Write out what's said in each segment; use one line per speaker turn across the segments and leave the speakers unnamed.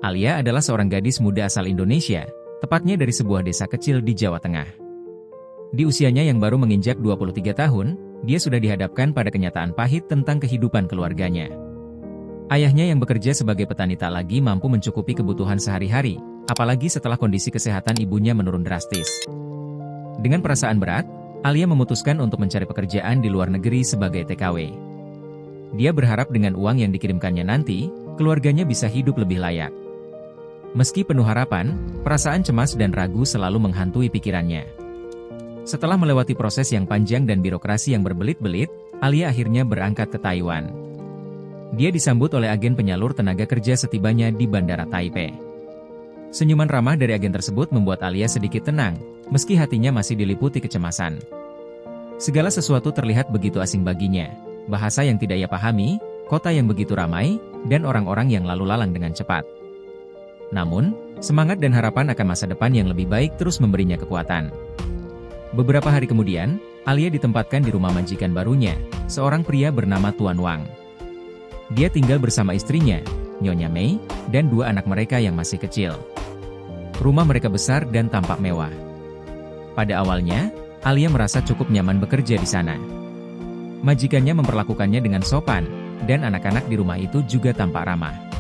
Alia adalah seorang gadis muda asal Indonesia, tepatnya dari sebuah desa kecil di Jawa Tengah. Di usianya yang baru menginjak 23 tahun, dia sudah dihadapkan pada kenyataan pahit tentang kehidupan keluarganya. Ayahnya yang bekerja sebagai petani tak lagi mampu mencukupi kebutuhan sehari-hari, apalagi setelah kondisi kesehatan ibunya menurun drastis. Dengan perasaan berat, Alia memutuskan untuk mencari pekerjaan di luar negeri sebagai TKW. Dia berharap dengan uang yang dikirimkannya nanti, keluarganya bisa hidup lebih layak. Meski penuh harapan, perasaan cemas dan ragu selalu menghantui pikirannya. Setelah melewati proses yang panjang dan birokrasi yang berbelit-belit, Alia akhirnya berangkat ke Taiwan. Dia disambut oleh agen penyalur tenaga kerja setibanya di Bandara Taipei. Senyuman ramah dari agen tersebut membuat Alia sedikit tenang, meski hatinya masih diliputi kecemasan. Segala sesuatu terlihat begitu asing baginya, bahasa yang tidak ia pahami, kota yang begitu ramai, dan orang-orang yang lalu lalang dengan cepat. Namun, semangat dan harapan akan masa depan yang lebih baik terus memberinya kekuatan. Beberapa hari kemudian, Alia ditempatkan di rumah majikan barunya, seorang pria bernama Tuan Wang. Dia tinggal bersama istrinya, Nyonya Mei, dan dua anak mereka yang masih kecil. Rumah mereka besar dan tampak mewah. Pada awalnya, Alia merasa cukup nyaman bekerja di sana. Majikannya memperlakukannya dengan sopan, dan anak-anak di rumah itu juga tampak ramah.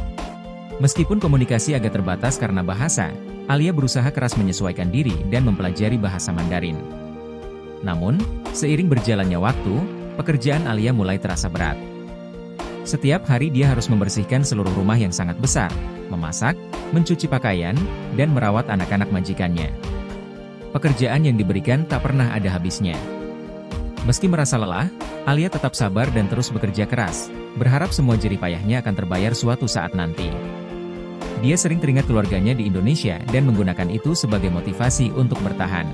Meskipun komunikasi agak terbatas karena bahasa, Alia berusaha keras menyesuaikan diri dan mempelajari bahasa Mandarin. Namun, seiring berjalannya waktu, pekerjaan Alia mulai terasa berat. Setiap hari dia harus membersihkan seluruh rumah yang sangat besar, memasak, mencuci pakaian, dan merawat anak-anak majikannya. Pekerjaan yang diberikan tak pernah ada habisnya. Meski merasa lelah, Alia tetap sabar dan terus bekerja keras, berharap semua jerih payahnya akan terbayar suatu saat nanti. Dia sering teringat keluarganya di Indonesia dan menggunakan itu sebagai motivasi untuk bertahan.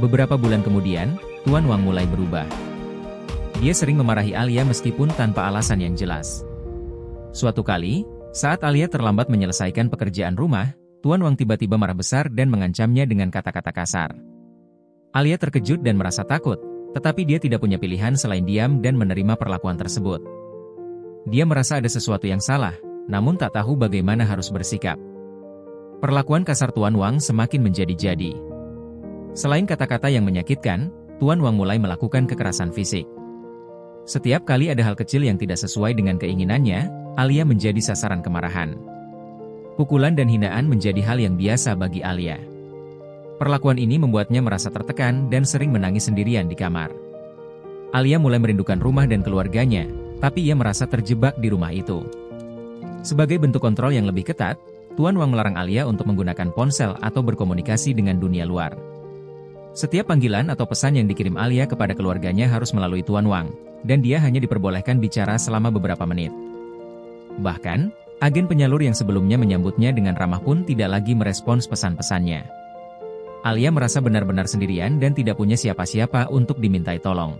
Beberapa bulan kemudian, Tuan Wang mulai berubah. Dia sering memarahi Alia meskipun tanpa alasan yang jelas. Suatu kali, saat Alia terlambat menyelesaikan pekerjaan rumah, Tuan Wang tiba-tiba marah besar dan mengancamnya dengan kata-kata kasar. Alia terkejut dan merasa takut, tetapi dia tidak punya pilihan selain diam dan menerima perlakuan tersebut. Dia merasa ada sesuatu yang salah, namun tak tahu bagaimana harus bersikap. Perlakuan kasar Tuan Wang semakin menjadi-jadi. Selain kata-kata yang menyakitkan, Tuan Wang mulai melakukan kekerasan fisik. Setiap kali ada hal kecil yang tidak sesuai dengan keinginannya, Alia menjadi sasaran kemarahan. Pukulan dan hinaan menjadi hal yang biasa bagi Alia. Perlakuan ini membuatnya merasa tertekan dan sering menangis sendirian di kamar. Alia mulai merindukan rumah dan keluarganya, tapi ia merasa terjebak di rumah itu. Sebagai bentuk kontrol yang lebih ketat, Tuan Wang melarang Alia untuk menggunakan ponsel atau berkomunikasi dengan dunia luar. Setiap panggilan atau pesan yang dikirim Alia kepada keluarganya harus melalui Tuan Wang, dan dia hanya diperbolehkan bicara selama beberapa menit. Bahkan, agen penyalur yang sebelumnya menyambutnya dengan ramah pun tidak lagi merespons pesan-pesannya. Alia merasa benar-benar sendirian dan tidak punya siapa-siapa untuk dimintai tolong.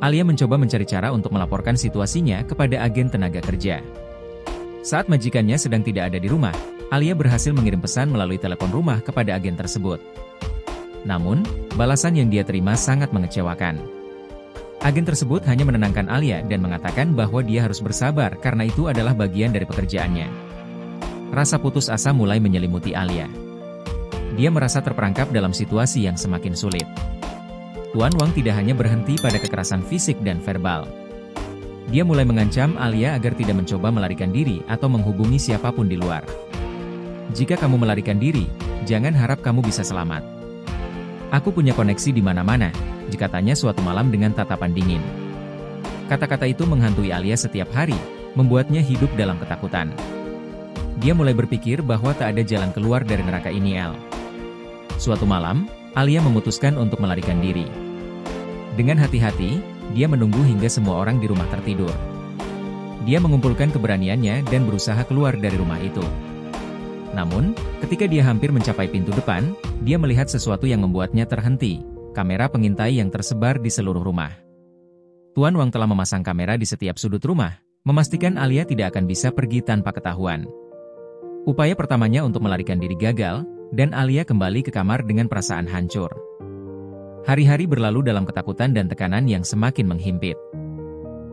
Alia mencoba mencari cara untuk melaporkan situasinya kepada agen tenaga kerja. Saat majikannya sedang tidak ada di rumah, Alia berhasil mengirim pesan melalui telepon rumah kepada agen tersebut. Namun, balasan yang dia terima sangat mengecewakan. Agen tersebut hanya menenangkan Alia dan mengatakan bahwa dia harus bersabar karena itu adalah bagian dari pekerjaannya. Rasa putus asa mulai menyelimuti Alia. Dia merasa terperangkap dalam situasi yang semakin sulit. Tuan Wang tidak hanya berhenti pada kekerasan fisik dan verbal. Dia mulai mengancam Alia agar tidak mencoba melarikan diri atau menghubungi siapapun di luar. Jika kamu melarikan diri, jangan harap kamu bisa selamat. Aku punya koneksi di mana-mana, katanya suatu malam dengan tatapan dingin. Kata-kata itu menghantui Alia setiap hari, membuatnya hidup dalam ketakutan. Dia mulai berpikir bahwa tak ada jalan keluar dari neraka ini. Suatu malam, Alia memutuskan untuk melarikan diri. Dengan hati-hati, dia menunggu hingga semua orang di rumah tertidur. Dia mengumpulkan keberaniannya dan berusaha keluar dari rumah itu. Namun, ketika dia hampir mencapai pintu depan, dia melihat sesuatu yang membuatnya terhenti, kamera pengintai yang tersebar di seluruh rumah. Tuan Wang telah memasang kamera di setiap sudut rumah, memastikan Alia tidak akan bisa pergi tanpa ketahuan. Upaya pertamanya untuk melarikan diri gagal, dan Alia kembali ke kamar dengan perasaan hancur. Hari-hari berlalu dalam ketakutan dan tekanan yang semakin menghimpit.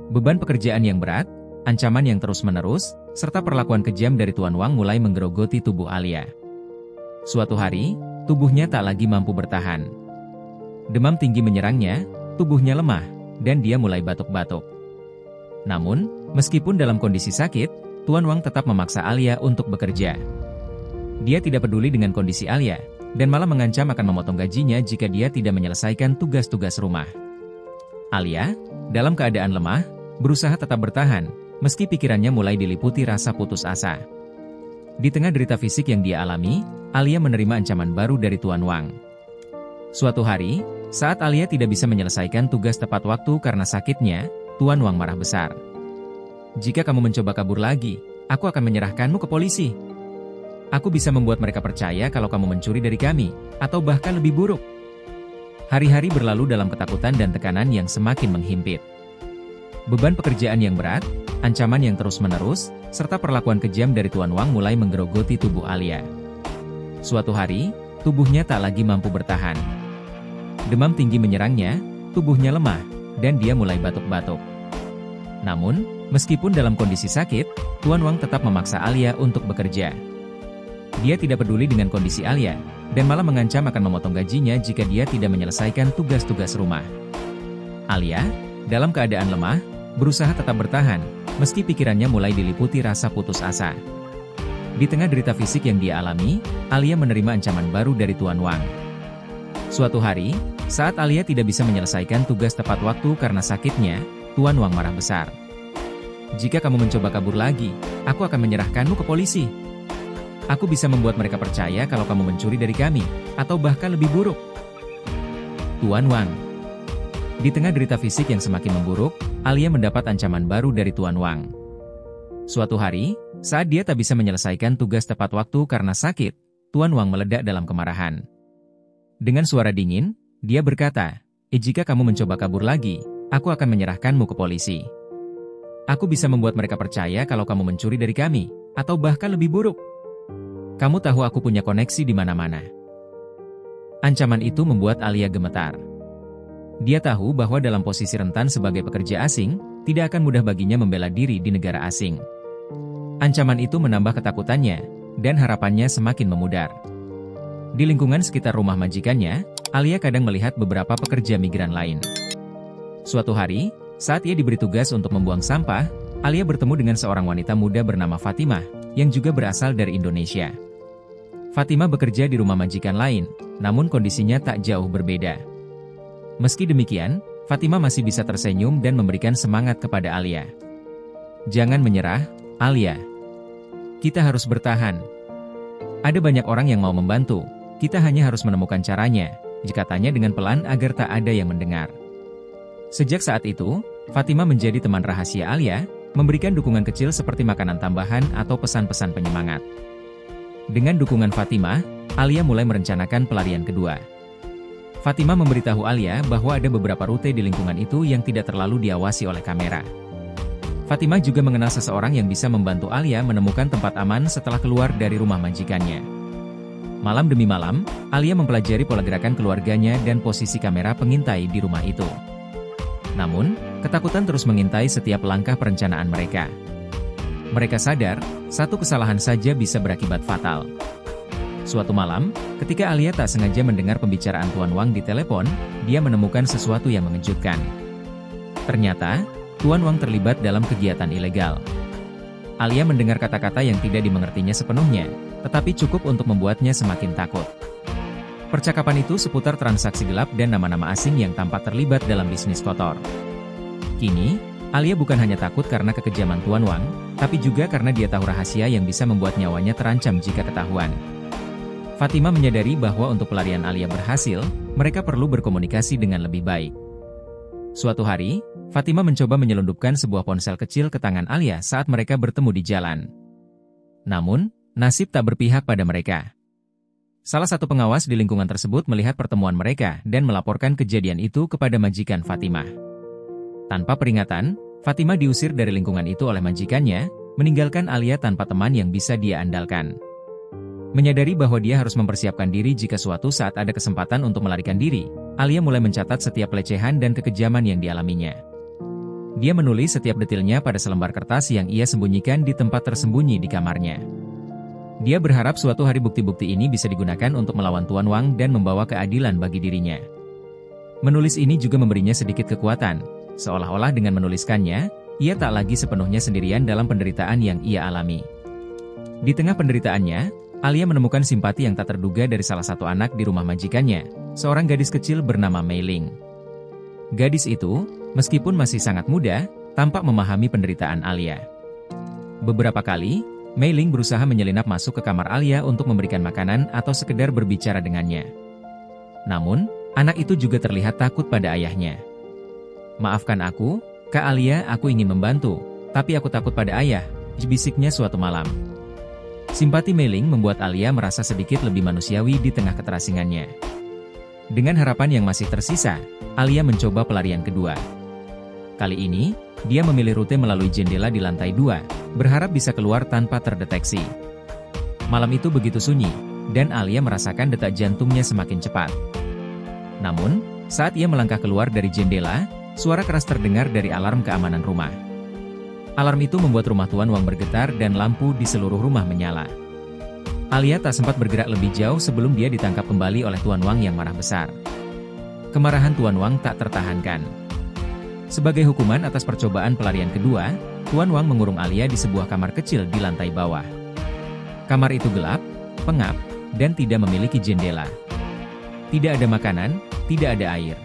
Beban pekerjaan yang berat, ancaman yang terus-menerus, serta perlakuan kejam dari Tuan Wang mulai menggerogoti tubuh Alia. Suatu hari, tubuhnya tak lagi mampu bertahan. Demam tinggi menyerangnya, tubuhnya lemah, dan dia mulai batuk-batuk. Namun, meskipun dalam kondisi sakit, Tuan Wang tetap memaksa Alia untuk bekerja. Dia tidak peduli dengan kondisi Alia, dan malah mengancam akan memotong gajinya jika dia tidak menyelesaikan tugas-tugas rumah. Alia, dalam keadaan lemah, berusaha tetap bertahan, meski pikirannya mulai diliputi rasa putus asa. Di tengah derita fisik yang dia alami, Alia menerima ancaman baru dari Tuan Wang. Suatu hari, saat Alia tidak bisa menyelesaikan tugas tepat waktu karena sakitnya, Tuan Wang marah besar. "Jika kamu mencoba kabur lagi, aku akan menyerahkanmu ke polisi. Aku bisa membuat mereka percaya kalau kamu mencuri dari kami, atau bahkan lebih buruk." Hari-hari berlalu dalam ketakutan dan tekanan yang semakin menghimpit. Beban pekerjaan yang berat, ancaman yang terus-menerus, serta perlakuan kejam dari Tuan Wang mulai menggerogoti tubuh Alia. Suatu hari, tubuhnya tak lagi mampu bertahan. Demam tinggi menyerangnya, tubuhnya lemah, dan dia mulai batuk-batuk. Namun, meskipun dalam kondisi sakit, Tuan Wang tetap memaksa Alia untuk bekerja. Dia tidak peduli dengan kondisi Alia, dan malah mengancam akan memotong gajinya jika dia tidak menyelesaikan tugas-tugas rumah. Alia, dalam keadaan lemah, berusaha tetap bertahan, meski pikirannya mulai diliputi rasa putus asa. Di tengah derita fisik yang dia alami, Alia menerima ancaman baru dari Tuan Wang. Suatu hari, saat Alia tidak bisa menyelesaikan tugas tepat waktu karena sakitnya, Tuan Wang marah besar. "Jika kamu mencoba kabur lagi, aku akan menyerahkanmu ke polisi. Aku bisa membuat mereka percaya kalau kamu mencuri dari kami, atau bahkan lebih buruk." Tuan Wang. Di tengah derita fisik yang semakin memburuk, Alia mendapat ancaman baru dari Tuan Wang. Suatu hari, saat dia tak bisa menyelesaikan tugas tepat waktu karena sakit, Tuan Wang meledak dalam kemarahan. Dengan suara dingin, dia berkata, "Jika kamu mencoba kabur lagi, aku akan menyerahkanmu ke polisi. Aku bisa membuat mereka percaya kalau kamu mencuri dari kami, atau bahkan lebih buruk. Kamu tahu aku punya koneksi di mana-mana." Ancaman itu membuat Alia gemetar. Dia tahu bahwa dalam posisi rentan sebagai pekerja asing, tidak akan mudah baginya membela diri di negara asing. Ancaman itu menambah ketakutannya, dan harapannya semakin memudar. Di lingkungan sekitar rumah majikannya, Alia kadang melihat beberapa pekerja migran lain. Suatu hari, saat ia diberi tugas untuk membuang sampah, Alia bertemu dengan seorang wanita muda bernama Fatimah, yang juga berasal dari Indonesia. Fatimah bekerja di rumah majikan lain, namun kondisinya tak jauh berbeda. Meski demikian, Fatimah masih bisa tersenyum dan memberikan semangat kepada Alia. "Jangan menyerah, Alia. Kita harus bertahan. Ada banyak orang yang mau membantu, kita hanya harus menemukan caranya," katanya dengan pelan agar tak ada yang mendengar. Sejak saat itu, Fatimah menjadi teman rahasia Alia, memberikan dukungan kecil seperti makanan tambahan atau pesan-pesan penyemangat. Dengan dukungan Fatimah, Alia mulai merencanakan pelarian kedua. Fatimah memberitahu Alia bahwa ada beberapa rute di lingkungan itu yang tidak terlalu diawasi oleh kamera. Fatimah juga mengenal seseorang yang bisa membantu Alia menemukan tempat aman setelah keluar dari rumah majikannya. Malam demi malam, Alia mempelajari pola gerakan keluarganya dan posisi kamera pengintai di rumah itu. Namun, ketakutan terus mengintai setiap langkah perencanaan mereka. Mereka sadar, satu kesalahan saja bisa berakibat fatal. Suatu malam, ketika Alia tak sengaja mendengar pembicaraan Tuan Wang di telepon, dia menemukan sesuatu yang mengejutkan. Ternyata, Tuan Wang terlibat dalam kegiatan ilegal. Alia mendengar kata-kata yang tidak dimengertinya sepenuhnya, tetapi cukup untuk membuatnya semakin takut. Percakapan itu seputar transaksi gelap dan nama-nama asing yang tampak terlibat dalam bisnis kotor. Kini, Alia bukan hanya takut karena kekejaman Tuan Wang, tapi juga karena dia tahu rahasia yang bisa membuat nyawanya terancam jika ketahuan. Fatimah menyadari bahwa untuk pelarian Alia berhasil, mereka perlu berkomunikasi dengan lebih baik. Suatu hari, Fatimah mencoba menyelundupkan sebuah ponsel kecil ke tangan Alia saat mereka bertemu di jalan. Namun, nasib tak berpihak pada mereka. Salah satu pengawas di lingkungan tersebut melihat pertemuan mereka dan melaporkan kejadian itu kepada majikan Fatimah. Tanpa peringatan, Fatimah diusir dari lingkungan itu oleh majikannya, meninggalkan Alia tanpa teman yang bisa dia andalkan. Menyadari bahwa dia harus mempersiapkan diri jika suatu saat ada kesempatan untuk melarikan diri, Alia mulai mencatat setiap pelecehan dan kekejaman yang dialaminya. Dia menulis setiap detailnya pada selembar kertas yang ia sembunyikan di tempat tersembunyi di kamarnya. Dia berharap suatu hari bukti-bukti ini bisa digunakan untuk melawan Tuan Wang dan membawa keadilan bagi dirinya. Menulis ini juga memberinya sedikit kekuatan, seolah-olah dengan menuliskannya, ia tak lagi sepenuhnya sendirian dalam penderitaan yang ia alami. Di tengah penderitaannya, Alia menemukan simpati yang tak terduga dari salah satu anak di rumah majikannya, seorang gadis kecil bernama Mei Ling. Gadis itu, meskipun masih sangat muda, tampak memahami penderitaan Alia. Beberapa kali, Mei Ling berusaha menyelinap masuk ke kamar Alia untuk memberikan makanan atau sekedar berbicara dengannya. Namun, anak itu juga terlihat takut pada ayahnya. "Maafkan aku, Kak Alia, aku ingin membantu, tapi aku takut pada ayah," bisiknya suatu malam. Simpati Mei Ling membuat Alia merasa sedikit lebih manusiawi di tengah keterasingannya. Dengan harapan yang masih tersisa, Alia mencoba pelarian kedua. Kali ini, dia memilih rute melalui jendela di lantai 2, berharap bisa keluar tanpa terdeteksi. Malam itu begitu sunyi, dan Alia merasakan detak jantungnya semakin cepat. Namun, saat ia melangkah keluar dari jendela, suara keras terdengar dari alarm keamanan rumah. Alarm itu membuat rumah Tuan Wang bergetar dan lampu di seluruh rumah menyala. Alia tak sempat bergerak lebih jauh sebelum dia ditangkap kembali oleh Tuan Wang yang marah besar. Kemarahan Tuan Wang tak tertahankan. Sebagai hukuman atas percobaan pelarian kedua, Tuan Wang mengurung Alia di sebuah kamar kecil di lantai bawah. Kamar itu gelap, pengap, dan tidak memiliki jendela. Tidak ada makanan, tidak ada air.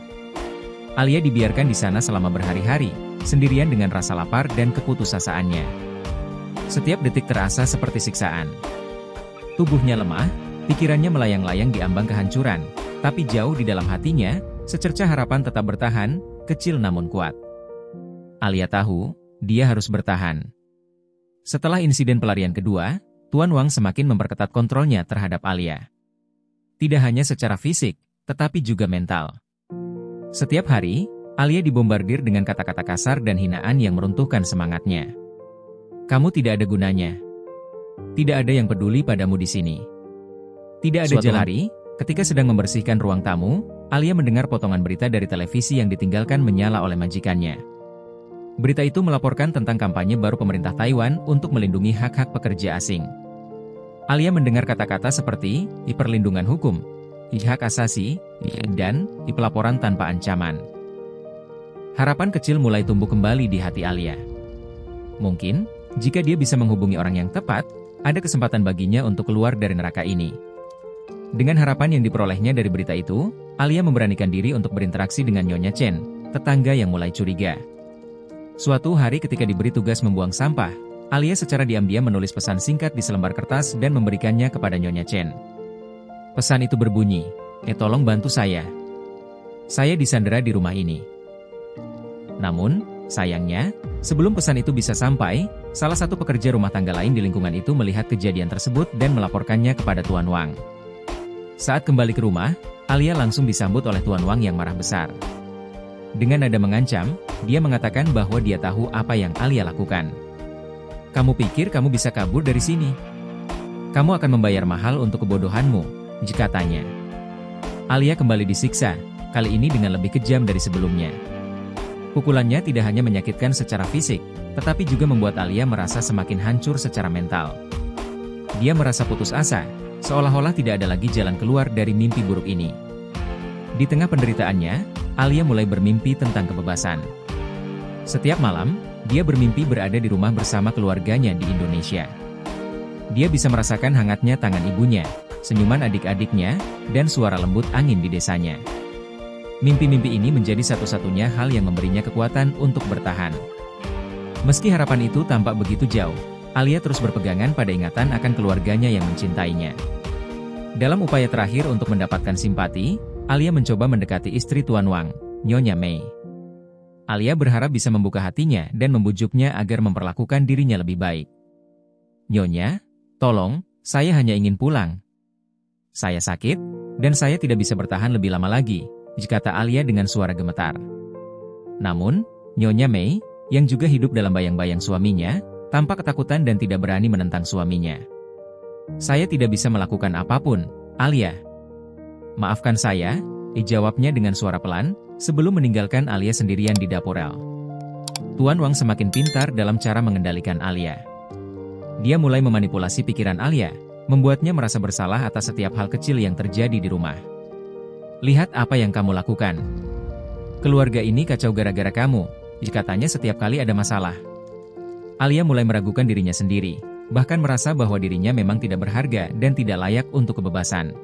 Alia dibiarkan di sana selama berhari-hari, sendirian dengan rasa lapar dan keputusasaannya. Setiap detik terasa seperti siksaan. Tubuhnya lemah, pikirannya melayang-layang di ambang kehancuran, tapi jauh di dalam hatinya, secercah harapan tetap bertahan, kecil namun kuat. Alia tahu, dia harus bertahan. Setelah insiden pelarian kedua, Tuan Wang semakin memperketat kontrolnya terhadap Alia. Tidak hanya secara fisik, tetapi juga mental. Setiap hari, Alia dibombardir dengan kata-kata kasar dan hinaan yang meruntuhkan semangatnya. "Kamu tidak ada gunanya. Tidak ada yang peduli padamu di sini." Tidak ada hari, ketika sedang membersihkan ruang tamu, Alia mendengar potongan berita dari televisi yang ditinggalkan menyala oleh majikannya. Berita itu melaporkan tentang kampanye baru pemerintah Taiwan untuk melindungi hak-hak pekerja asing. Alia mendengar kata-kata seperti perlindungan hukum, hak asasi, dan pelaporan tanpa ancaman. Harapan kecil mulai tumbuh kembali di hati Alia. Mungkin, jika dia bisa menghubungi orang yang tepat, ada kesempatan baginya untuk keluar dari neraka ini. Dengan harapan yang diperolehnya dari berita itu, Alia memberanikan diri untuk berinteraksi dengan Nyonya Chen, tetangga yang mulai curiga. Suatu hari ketika diberi tugas membuang sampah, Alia secara diam-diam menulis pesan singkat di selembar kertas dan memberikannya kepada Nyonya Chen. Pesan itu berbunyi, tolong bantu saya. Saya disandera di rumah ini." Namun, sayangnya, sebelum pesan itu bisa sampai, salah satu pekerja rumah tangga lain di lingkungan itu melihat kejadian tersebut dan melaporkannya kepada Tuan Wang. Saat kembali ke rumah, Alia langsung disambut oleh Tuan Wang yang marah besar. Dengan nada mengancam, dia mengatakan bahwa dia tahu apa yang Alia lakukan. "Kamu pikir kamu bisa kabur dari sini? Kamu akan membayar mahal untuk kebodohanmu," katanya. Alia kembali disiksa, kali ini dengan lebih kejam dari sebelumnya. Pukulannya tidak hanya menyakitkan secara fisik, tetapi juga membuat Alia merasa semakin hancur secara mental. Dia merasa putus asa, seolah-olah tidak ada lagi jalan keluar dari mimpi buruk ini. Di tengah penderitaannya, Alia mulai bermimpi tentang kebebasan. Setiap malam, dia bermimpi berada di rumah bersama keluarganya di Indonesia. Dia bisa merasakan hangatnya tangan ibunya, senyuman adik-adiknya, dan suara lembut angin di desanya. Mimpi-mimpi ini menjadi satu-satunya hal yang memberinya kekuatan untuk bertahan. Meski harapan itu tampak begitu jauh, Alia terus berpegangan pada ingatan akan keluarganya yang mencintainya. Dalam upaya terakhir untuk mendapatkan simpati, Alia mencoba mendekati istri Tuan Wang, Nyonya Mei. Alia berharap bisa membuka hatinya dan membujuknya agar memperlakukan dirinya lebih baik. "Nyonya, tolong, saya hanya ingin pulang. Saya sakit, dan saya tidak bisa bertahan lebih lama lagi," kata Alia dengan suara gemetar. Namun, Nyonya Mei, yang juga hidup dalam bayang-bayang suaminya, tampak ketakutan dan tidak berani menentang suaminya. "Saya tidak bisa melakukan apapun, Alia." "Maafkan saya," jawabnya dengan suara pelan, sebelum meninggalkan Alia sendirian di dapur. Tuan Wang semakin pintar dalam cara mengendalikan Alia. Dia mulai memanipulasi pikiran Alia, membuatnya merasa bersalah atas setiap hal kecil yang terjadi di rumah. Lihat apa yang kamu lakukan. Keluarga ini kacau gara-gara kamu, katanya setiap kali ada masalah. Alia mulai meragukan dirinya sendiri, bahkan merasa bahwa dirinya memang tidak berharga dan tidak layak untuk kebebasan.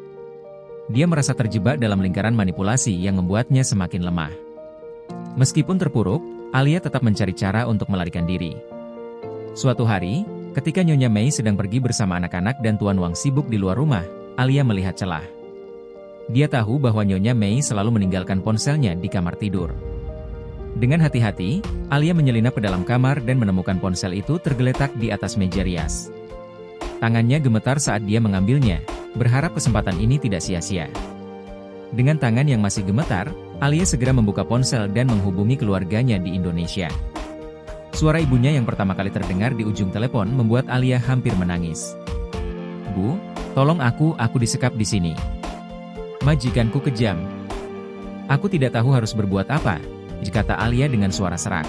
Dia merasa terjebak dalam lingkaran manipulasi yang membuatnya semakin lemah. Meskipun terpuruk, Alia tetap mencari cara untuk melarikan diri. Suatu hari, ketika Nyonya Mei sedang pergi bersama anak-anak dan Tuan Wang sibuk di luar rumah, Alia melihat celah. Dia tahu bahwa Nyonya Mei selalu meninggalkan ponselnya di kamar tidur. Dengan hati-hati, Alia menyelinap ke dalam kamar dan menemukan ponsel itu tergeletak di atas meja rias. Tangannya gemetar saat dia mengambilnya, berharap kesempatan ini tidak sia-sia. Dengan tangan yang masih gemetar, Alia segera membuka ponsel dan menghubungi keluarganya di Indonesia. Suara ibunya yang pertama kali terdengar di ujung telepon membuat Alia hampir menangis. "Bu, tolong aku disekap di sini. Majikanku kejam. Aku tidak tahu harus berbuat apa," kata Alia dengan suara serak.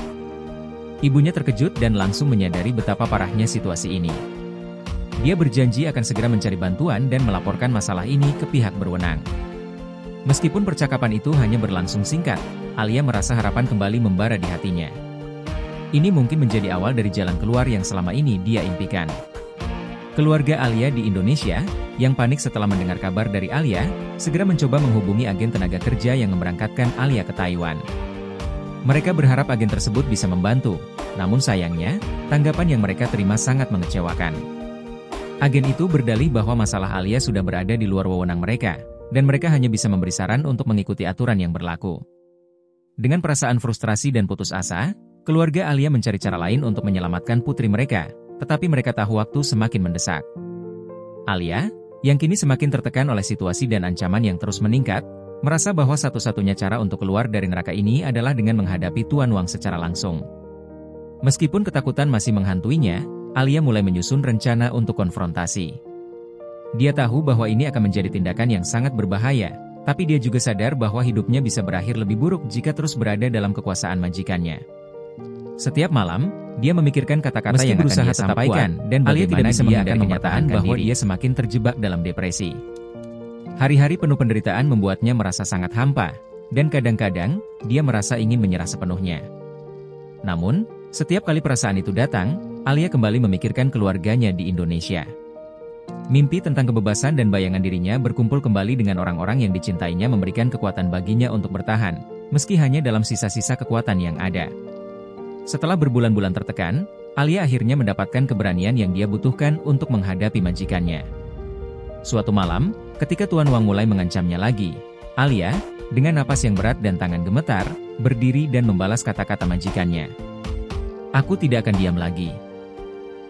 Ibunya terkejut dan langsung menyadari betapa parahnya situasi ini. Dia berjanji akan segera mencari bantuan dan melaporkan masalah ini ke pihak berwenang. Meskipun percakapan itu hanya berlangsung singkat, Alia merasa harapan kembali membara di hatinya. Ini mungkin menjadi awal dari jalan keluar yang selama ini dia impikan. Keluarga Alia di Indonesia, yang panik setelah mendengar kabar dari Alia, segera mencoba menghubungi agen tenaga kerja yang memberangkatkan Alia ke Taiwan. Mereka berharap agen tersebut bisa membantu, namun sayangnya, tanggapan yang mereka terima sangat mengecewakan. Agen itu berdalih bahwa masalah Alia sudah berada di luar wewenang mereka, dan mereka hanya bisa memberi saran untuk mengikuti aturan yang berlaku. Dengan perasaan frustrasi dan putus asa, keluarga Alia mencari cara lain untuk menyelamatkan putri mereka, tetapi mereka tahu waktu semakin mendesak. Alia, yang kini semakin tertekan oleh situasi dan ancaman yang terus meningkat, merasa bahwa satu-satunya cara untuk keluar dari neraka ini adalah dengan menghadapi Tuan Wang secara langsung. Meskipun ketakutan masih menghantuinya, Alia mulai menyusun rencana untuk konfrontasi. Dia tahu bahwa ini akan menjadi tindakan yang sangat berbahaya, tapi dia juga sadar bahwa hidupnya bisa berakhir lebih buruk jika terus berada dalam kekuasaan majikannya. Setiap malam, dia memikirkan kata-kata yang akan dia sampaikan, dan Alia tidak bisa menghindari kenyataan bahwa dia semakin terjebak dalam depresi. Hari-hari penuh penderitaan membuatnya merasa sangat hampa, dan kadang-kadang, dia merasa ingin menyerah sepenuhnya. Namun, setiap kali perasaan itu datang, Alia kembali memikirkan keluarganya di Indonesia. Mimpi tentang kebebasan dan bayangan dirinya berkumpul kembali dengan orang-orang yang dicintainya memberikan kekuatan baginya untuk bertahan, meski hanya dalam sisa-sisa kekuatan yang ada. Setelah berbulan-bulan tertekan, Alia akhirnya mendapatkan keberanian yang dia butuhkan untuk menghadapi majikannya. Suatu malam, ketika Tuan Wang mulai mengancamnya lagi, Alia, dengan napas yang berat dan tangan gemetar, berdiri dan membalas kata-kata majikannya. "Aku tidak akan diam lagi.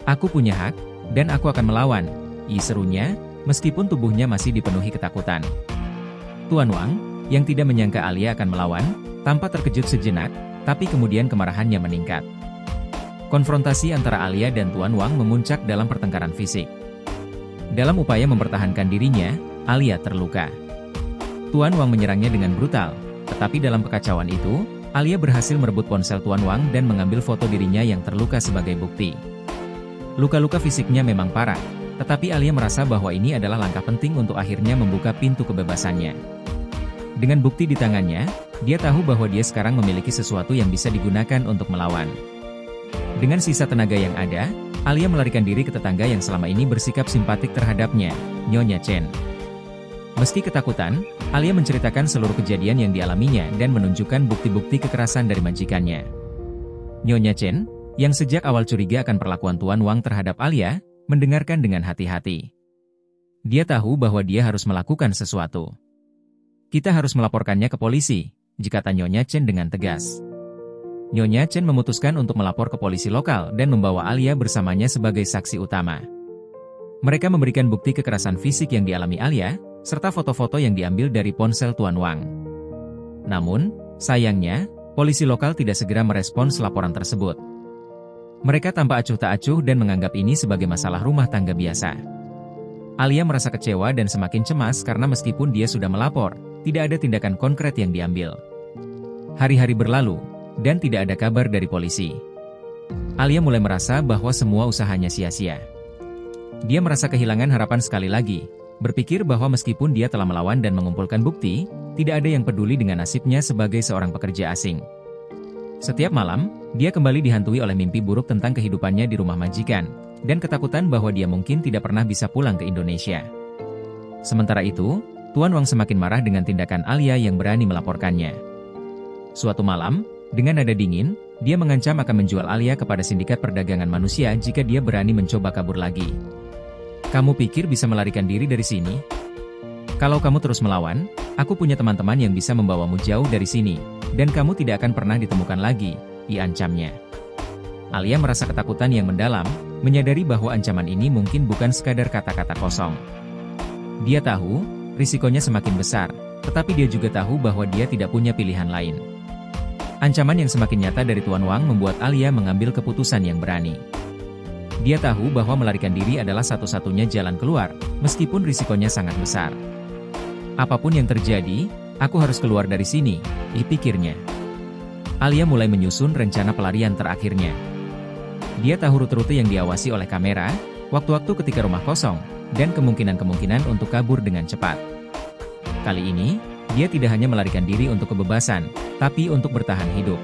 Aku punya hak, dan aku akan melawan," serunya, meskipun tubuhnya masih dipenuhi ketakutan. Tuan Wang, yang tidak menyangka Alia akan melawan, tampak terkejut sejenak, tapi kemudian kemarahannya meningkat. Konfrontasi antara Alia dan Tuan Wang memuncak dalam pertengkaran fisik. Dalam upaya mempertahankan dirinya, Alia terluka. Tuan Wang menyerangnya dengan brutal, tetapi dalam kekacauan itu, Alia berhasil merebut ponsel Tuan Wang dan mengambil foto dirinya yang terluka sebagai bukti. Luka-luka fisiknya memang parah, tetapi Alia merasa bahwa ini adalah langkah penting untuk akhirnya membuka pintu kebebasannya. Dengan bukti di tangannya, dia tahu bahwa dia sekarang memiliki sesuatu yang bisa digunakan untuk melawan. Dengan sisa tenaga yang ada, Alia melarikan diri ke tetangga yang selama ini bersikap simpatik terhadapnya, Nyonya Chen. Meski ketakutan, Alia menceritakan seluruh kejadian yang dialaminya dan menunjukkan bukti-bukti kekerasan dari majikannya. Nyonya Chen, yang sejak awal curiga akan perlakuan Tuan Wang terhadap Alia, mendengarkan dengan hati-hati. Dia tahu bahwa dia harus melakukan sesuatu. "Kita harus melaporkannya ke polisi," kata Nyonya Chen dengan tegas. Nyonya Chen memutuskan untuk melapor ke polisi lokal dan membawa Alia bersamanya sebagai saksi utama. Mereka memberikan bukti kekerasan fisik yang dialami Alia, serta foto-foto yang diambil dari ponsel Tuan Wang. Namun, sayangnya, polisi lokal tidak segera merespons laporan tersebut. Mereka tampak acuh tak acuh dan menganggap ini sebagai masalah rumah tangga biasa. Alia merasa kecewa dan semakin cemas karena meskipun dia sudah melapor, tidak ada tindakan konkret yang diambil. Hari-hari berlalu, dan tidak ada kabar dari polisi. Alia mulai merasa bahwa semua usahanya sia-sia. Dia merasa kehilangan harapan sekali lagi, berpikir bahwa meskipun dia telah melawan dan mengumpulkan bukti, tidak ada yang peduli dengan nasibnya sebagai seorang pekerja asing. Setiap malam, dia kembali dihantui oleh mimpi buruk tentang kehidupannya di rumah majikan, dan ketakutan bahwa dia mungkin tidak pernah bisa pulang ke Indonesia. Sementara itu, Tuan Wang semakin marah dengan tindakan Alia yang berani melaporkannya. Suatu malam, dengan nada dingin, dia mengancam akan menjual Alia kepada sindikat perdagangan manusia jika dia berani mencoba kabur lagi. Kamu pikir bisa melarikan diri dari sini? Kalau kamu terus melawan, aku punya teman-teman yang bisa membawamu jauh dari sini, dan kamu tidak akan pernah ditemukan lagi, iancamnya. Alia merasa ketakutan yang mendalam, menyadari bahwa ancaman ini mungkin bukan sekadar kata-kata kosong. Dia tahu, risikonya semakin besar, tetapi dia juga tahu bahwa dia tidak punya pilihan lain. Ancaman yang semakin nyata dari Tuan Wang membuat Alia mengambil keputusan yang berani. Dia tahu bahwa melarikan diri adalah satu-satunya jalan keluar, meskipun risikonya sangat besar. Apapun yang terjadi, aku harus keluar dari sini, pikirnya. Alia mulai menyusun rencana pelarian terakhirnya. Dia tahu rute-rute yang diawasi oleh kamera, waktu-waktu ketika rumah kosong, dan kemungkinan-kemungkinan untuk kabur dengan cepat. Kali ini, dia tidak hanya melarikan diri untuk kebebasan, tapi untuk bertahan hidup.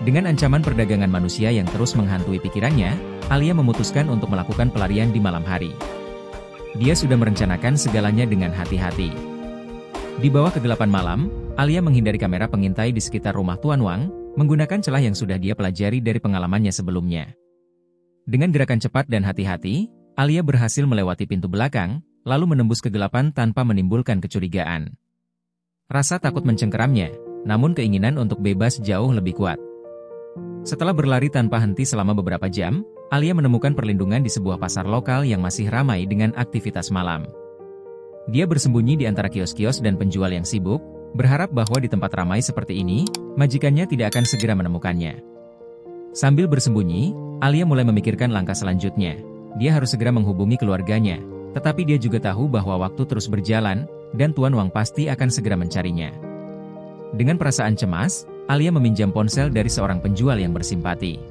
Dengan ancaman perdagangan manusia yang terus menghantui pikirannya, Alia memutuskan untuk melakukan pelarian di malam hari. Dia sudah merencanakan segalanya dengan hati-hati. Di bawah kegelapan malam, Alia menghindari kamera pengintai di sekitar rumah Tuan Wang, menggunakan celah yang sudah dia pelajari dari pengalamannya sebelumnya. Dengan gerakan cepat dan hati-hati, Alia berhasil melewati pintu belakang, lalu menembus kegelapan tanpa menimbulkan kecurigaan. Rasa takut mencengkeramnya, namun keinginan untuk bebas jauh lebih kuat. Setelah berlari tanpa henti selama beberapa jam, Alia menemukan perlindungan di sebuah pasar lokal yang masih ramai dengan aktivitas malam. Dia bersembunyi di antara kios-kios dan penjual yang sibuk, berharap bahwa di tempat ramai seperti ini, majikannya tidak akan segera menemukannya. Sambil bersembunyi, Alia mulai memikirkan langkah selanjutnya. Dia harus segera menghubungi keluarganya, tetapi dia juga tahu bahwa waktu terus berjalan, dan Tuan Wang pasti akan segera mencarinya. Dengan perasaan cemas, Alia meminjam ponsel dari seorang penjual yang bersimpati.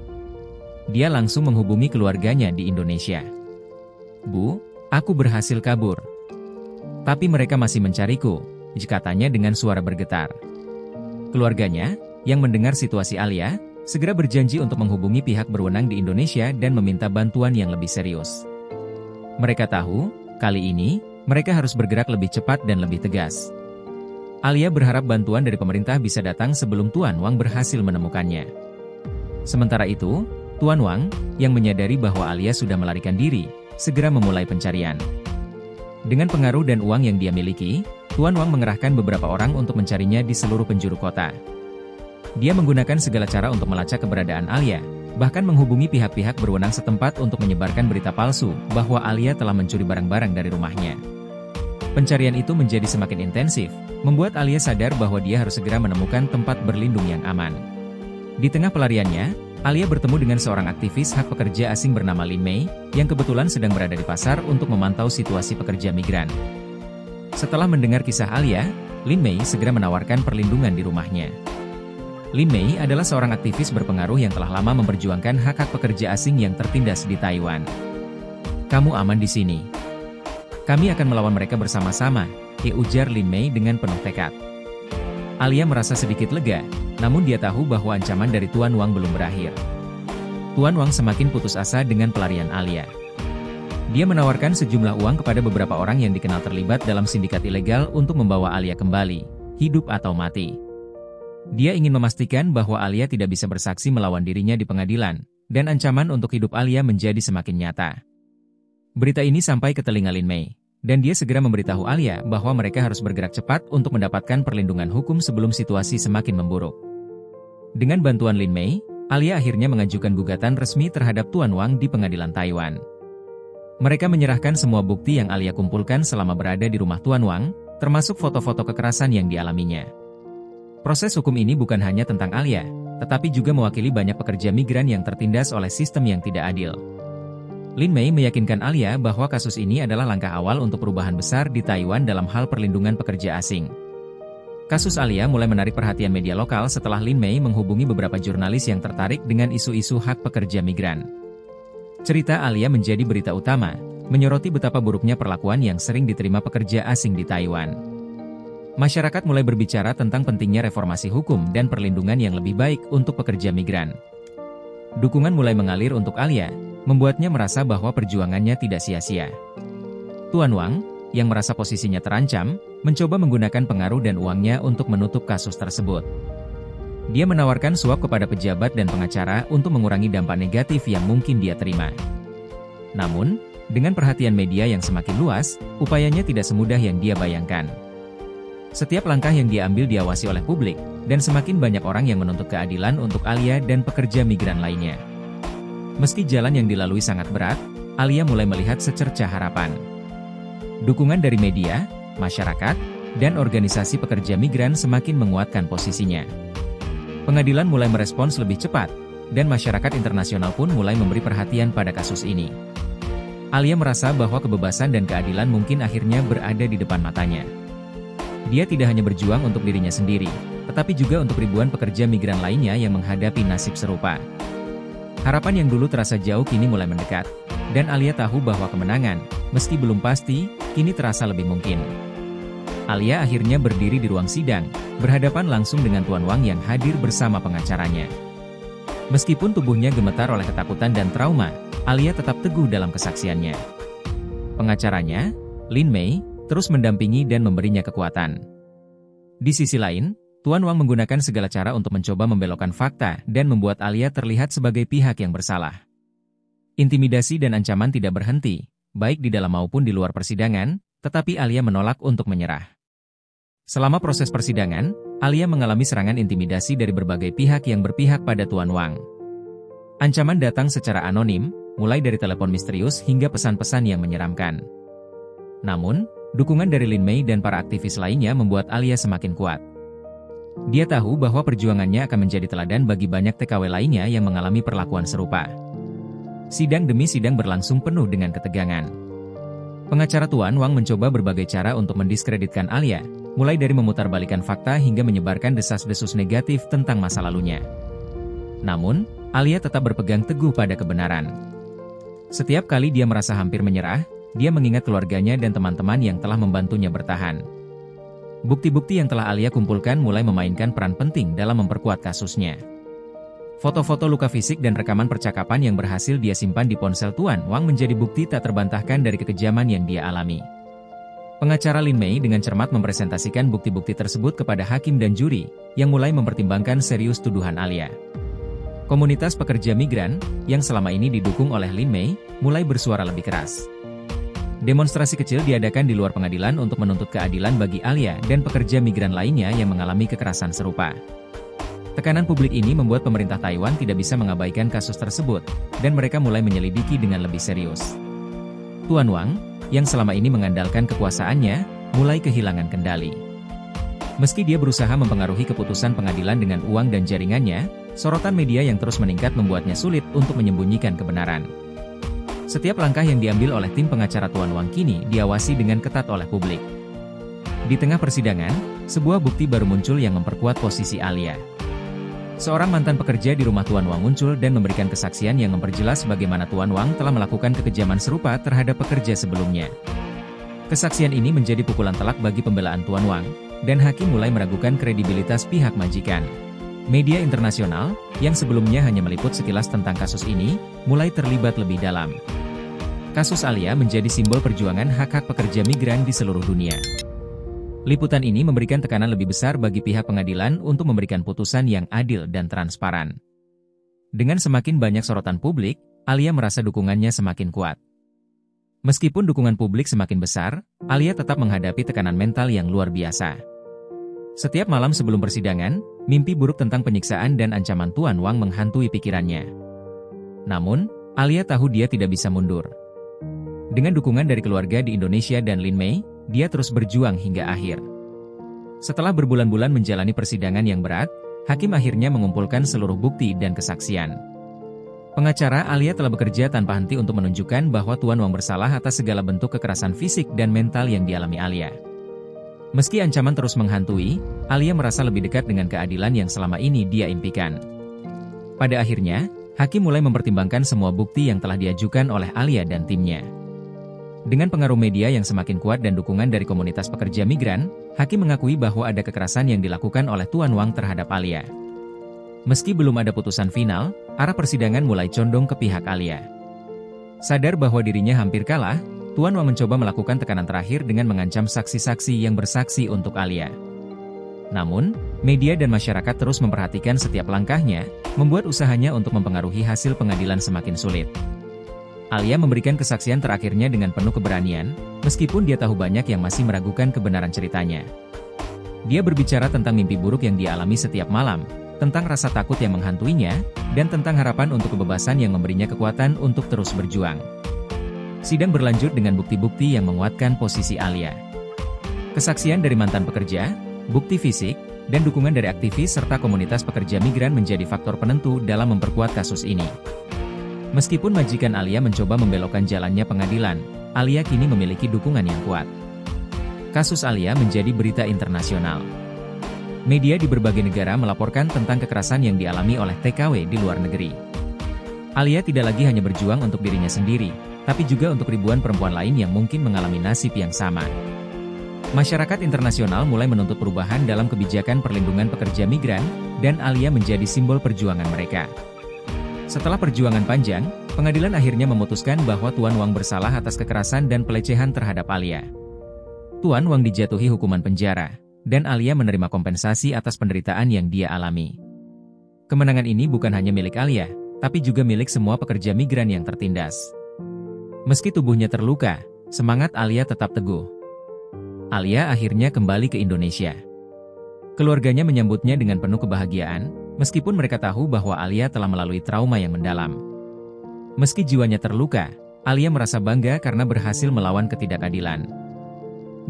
Dia langsung menghubungi keluarganya di Indonesia. "Bu, aku berhasil kabur. Tapi mereka masih mencariku," katanya dengan suara bergetar. Keluarganya, yang mendengar situasi Alia, segera berjanji untuk menghubungi pihak berwenang di Indonesia dan meminta bantuan yang lebih serius. Mereka tahu, kali ini, mereka harus bergerak lebih cepat dan lebih tegas. Alia berharap bantuan dari pemerintah bisa datang sebelum Tuan Wang berhasil menemukannya. Sementara itu, Tuan Wang, yang menyadari bahwa Alia sudah melarikan diri, segera memulai pencarian. Dengan pengaruh dan uang yang dia miliki, Tuan Wang mengerahkan beberapa orang untuk mencarinya di seluruh penjuru kota. Dia menggunakan segala cara untuk melacak keberadaan Alia, bahkan menghubungi pihak-pihak berwenang setempat untuk menyebarkan berita palsu bahwa Alia telah mencuri barang-barang dari rumahnya. Pencarian itu menjadi semakin intensif, membuat Alia sadar bahwa dia harus segera menemukan tempat berlindung yang aman. Di tengah pelariannya, Alia bertemu dengan seorang aktivis hak pekerja asing bernama Lin Mei, yang kebetulan sedang berada di pasar untuk memantau situasi pekerja migran. Setelah mendengar kisah Alia, Lin Mei segera menawarkan perlindungan di rumahnya. Lin Mei adalah seorang aktivis berpengaruh yang telah lama memperjuangkan hak-hak pekerja asing yang tertindas di Taiwan. "Kamu aman di sini. Kami akan melawan mereka bersama-sama," ujar Lin Mei dengan penuh tekad. Alia merasa sedikit lega, namun dia tahu bahwa ancaman dari Tuan Wang belum berakhir. Tuan Wang semakin putus asa dengan pelarian Alia. Dia menawarkan sejumlah uang kepada beberapa orang yang dikenal terlibat dalam sindikat ilegal untuk membawa Alia kembali, hidup atau mati. Dia ingin memastikan bahwa Alia tidak bisa bersaksi melawan dirinya di pengadilan, dan ancaman untuk hidup Alia menjadi semakin nyata. Berita ini sampai ke telinga Lin Mei, dan dia segera memberitahu Alia bahwa mereka harus bergerak cepat untuk mendapatkan perlindungan hukum sebelum situasi semakin memburuk. Dengan bantuan Lin Mei, Alia akhirnya mengajukan gugatan resmi terhadap Tuan Wang di pengadilan Taiwan. Mereka menyerahkan semua bukti yang Alia kumpulkan selama berada di rumah Tuan Wang, termasuk foto-foto kekerasan yang dialaminya. Proses hukum ini bukan hanya tentang Alia, tetapi juga mewakili banyak pekerja migran yang tertindas oleh sistem yang tidak adil. Lin Mei meyakinkan Alia bahwa kasus ini adalah langkah awal untuk perubahan besar di Taiwan dalam hal perlindungan pekerja asing. Kasus Alia mulai menarik perhatian media lokal setelah Lin Mei menghubungi beberapa jurnalis yang tertarik dengan isu-isu hak pekerja migran. Cerita Alia menjadi berita utama, menyoroti betapa buruknya perlakuan yang sering diterima pekerja asing di Taiwan. Masyarakat mulai berbicara tentang pentingnya reformasi hukum dan perlindungan yang lebih baik untuk pekerja migran. Dukungan mulai mengalir untuk Alia, membuatnya merasa bahwa perjuangannya tidak sia-sia. Tuan Wang, yang merasa posisinya terancam, mencoba menggunakan pengaruh dan uangnya untuk menutup kasus tersebut. Dia menawarkan suap kepada pejabat dan pengacara untuk mengurangi dampak negatif yang mungkin dia terima. Namun, dengan perhatian media yang semakin luas, upayanya tidak semudah yang dia bayangkan. Setiap langkah yang dia ambil diawasi oleh publik, dan semakin banyak orang yang menuntut keadilan untuk Alia dan pekerja migran lainnya. Meski jalan yang dilalui sangat berat, Alia mulai melihat secercah harapan. Dukungan dari media, masyarakat, dan organisasi pekerja migran semakin menguatkan posisinya. Pengadilan mulai merespons lebih cepat, dan masyarakat internasional pun mulai memberi perhatian pada kasus ini. Alia merasa bahwa kebebasan dan keadilan mungkin akhirnya berada di depan matanya. Dia tidak hanya berjuang untuk dirinya sendiri, tetapi juga untuk ribuan pekerja migran lainnya yang menghadapi nasib serupa. Harapan yang dulu terasa jauh kini mulai mendekat, dan Alia tahu bahwa kemenangan, meski belum pasti, kini terasa lebih mungkin. Alia akhirnya berdiri di ruang sidang, berhadapan langsung dengan Tuan Wang yang hadir bersama pengacaranya. Meskipun tubuhnya gemetar oleh ketakutan dan trauma, Alia tetap teguh dalam kesaksiannya. Pengacaranya, Lin Mei, terus mendampingi dan memberinya kekuatan. Di sisi lain, Tuan Wang menggunakan segala cara untuk mencoba membelokkan fakta dan membuat Alia terlihat sebagai pihak yang bersalah. Intimidasi dan ancaman tidak berhenti, baik di dalam maupun di luar persidangan, tetapi Alia menolak untuk menyerah. Selama proses persidangan, Alia mengalami serangan intimidasi dari berbagai pihak yang berpihak pada Tuan Wang. Ancaman datang secara anonim, mulai dari telepon misterius hingga pesan-pesan yang menyeramkan. Namun, dukungan dari Lin Mei dan para aktivis lainnya membuat Alia semakin kuat. Dia tahu bahwa perjuangannya akan menjadi teladan bagi banyak TKW lainnya yang mengalami perlakuan serupa. Sidang demi sidang berlangsung penuh dengan ketegangan. Pengacara Tuan Wang mencoba berbagai cara untuk mendiskreditkan Alia, mulai dari memutarbalikkan fakta hingga menyebarkan desas-desus negatif tentang masa lalunya. Namun, Alia tetap berpegang teguh pada kebenaran. Setiap kali dia merasa hampir menyerah, dia mengingat keluarganya dan teman-teman yang telah membantunya bertahan. Bukti-bukti yang telah Alia kumpulkan mulai memainkan peran penting dalam memperkuat kasusnya. Foto-foto luka fisik dan rekaman percakapan yang berhasil dia simpan di ponsel Tuan Wang menjadi bukti tak terbantahkan dari kekejaman yang dia alami. Pengacara Lin Mei dengan cermat mempresentasikan bukti-bukti tersebut kepada hakim dan juri, yang mulai mempertimbangkan serius tuduhan Alia. Komunitas pekerja migran, yang selama ini didukung oleh Lin Mei, mulai bersuara lebih keras. Demonstrasi kecil diadakan di luar pengadilan untuk menuntut keadilan bagi Alia dan pekerja migran lainnya yang mengalami kekerasan serupa. Tekanan publik ini membuat pemerintah Taiwan tidak bisa mengabaikan kasus tersebut, dan mereka mulai menyelidiki dengan lebih serius. Tuan Wang, yang selama ini mengandalkan kekuasaannya, mulai kehilangan kendali. Meski dia berusaha mempengaruhi keputusan pengadilan dengan uang dan jaringannya, sorotan media yang terus meningkat membuatnya sulit untuk menyembunyikan kebenaran. Setiap langkah yang diambil oleh tim pengacara Tuan Wang kini diawasi dengan ketat oleh publik. Di tengah persidangan, sebuah bukti baru muncul yang memperkuat posisi Alia. Seorang mantan pekerja di rumah Tuan Wang muncul dan memberikan kesaksian yang memperjelas bagaimana Tuan Wang telah melakukan kekejaman serupa terhadap pekerja sebelumnya. Kesaksian ini menjadi pukulan telak bagi pembelaan Tuan Wang, dan hakim mulai meragukan kredibilitas pihak majikan. Media internasional, yang sebelumnya hanya meliput sekilas tentang kasus ini, mulai terlibat lebih dalam. Kasus Alia menjadi simbol perjuangan hak-hak pekerja migran di seluruh dunia. Liputan ini memberikan tekanan lebih besar bagi pihak pengadilan untuk memberikan putusan yang adil dan transparan. Dengan semakin banyak sorotan publik, Alia merasa dukungannya semakin kuat. Meskipun dukungan publik semakin besar, Alia tetap menghadapi tekanan mental yang luar biasa. Setiap malam sebelum persidangan, mimpi buruk tentang penyiksaan dan ancaman Tuan Wang menghantui pikirannya. Namun, Alia tahu dia tidak bisa mundur. Dengan dukungan dari keluarga di Indonesia dan Lin Mei, dia terus berjuang hingga akhir. Setelah berbulan-bulan menjalani persidangan yang berat, hakim akhirnya mengumpulkan seluruh bukti dan kesaksian. Pengacara Alia telah bekerja tanpa henti untuk menunjukkan bahwa Tuan Wang bersalah atas segala bentuk kekerasan fisik dan mental yang dialami Alia. Meski ancaman terus menghantui, Alia merasa lebih dekat dengan keadilan yang selama ini dia impikan. Pada akhirnya, hakim mulai mempertimbangkan semua bukti yang telah diajukan oleh Alia dan timnya. Dengan pengaruh media yang semakin kuat dan dukungan dari komunitas pekerja migran, hakim mengakui bahwa ada kekerasan yang dilakukan oleh Tuan Wang terhadap Alia. Meski belum ada putusan final, arah persidangan mulai condong ke pihak Alia. Sadar bahwa dirinya hampir kalah, Tuan Wang mencoba melakukan tekanan terakhir dengan mengancam saksi-saksi yang bersaksi untuk Alia. Namun, media dan masyarakat terus memperhatikan setiap langkahnya, membuat usahanya untuk mempengaruhi hasil pengadilan semakin sulit. Alia memberikan kesaksian terakhirnya dengan penuh keberanian, meskipun dia tahu banyak yang masih meragukan kebenaran ceritanya. Dia berbicara tentang mimpi buruk yang dia alami setiap malam, tentang rasa takut yang menghantuinya, dan tentang harapan untuk kebebasan yang memberinya kekuatan untuk terus berjuang. Sidang berlanjut dengan bukti-bukti yang menguatkan posisi Alia. Kesaksian dari mantan pekerja, bukti fisik, dan dukungan dari aktivis serta komunitas pekerja migran menjadi faktor penentu dalam memperkuat kasus ini. Meskipun majikan Alia mencoba membelokkan jalannya pengadilan, Alia kini memiliki dukungan yang kuat. Kasus Alia menjadi berita internasional. Media di berbagai negara melaporkan tentang kekerasan yang dialami oleh TKW di luar negeri. Alia tidak lagi hanya berjuang untuk dirinya sendiri, tapi juga untuk ribuan perempuan lain yang mungkin mengalami nasib yang sama. Masyarakat internasional mulai menuntut perubahan dalam kebijakan perlindungan pekerja migran, dan Alia menjadi simbol perjuangan mereka. Setelah perjuangan panjang, pengadilan akhirnya memutuskan bahwa Tuan Wang bersalah atas kekerasan dan pelecehan terhadap Alia. Tuan Wang dijatuhi hukuman penjara, dan Alia menerima kompensasi atas penderitaan yang dia alami. Kemenangan ini bukan hanya milik Alia, tapi juga milik semua pekerja migran yang tertindas. Meski tubuhnya terluka, semangat Alia tetap teguh. Alia akhirnya kembali ke Indonesia. Keluarganya menyambutnya dengan penuh kebahagiaan, meskipun mereka tahu bahwa Alia telah melalui trauma yang mendalam. Meski jiwanya terluka, Alia merasa bangga karena berhasil melawan ketidakadilan.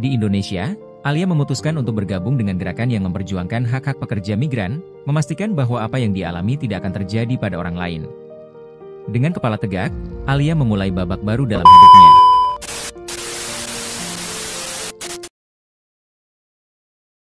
Di Indonesia, Alia memutuskan untuk bergabung dengan gerakan yang memperjuangkan hak-hak pekerja migran, memastikan bahwa apa yang dialami tidak akan terjadi pada orang lain. Dengan kepala tegak, Alia memulai babak baru dalam hidupnya.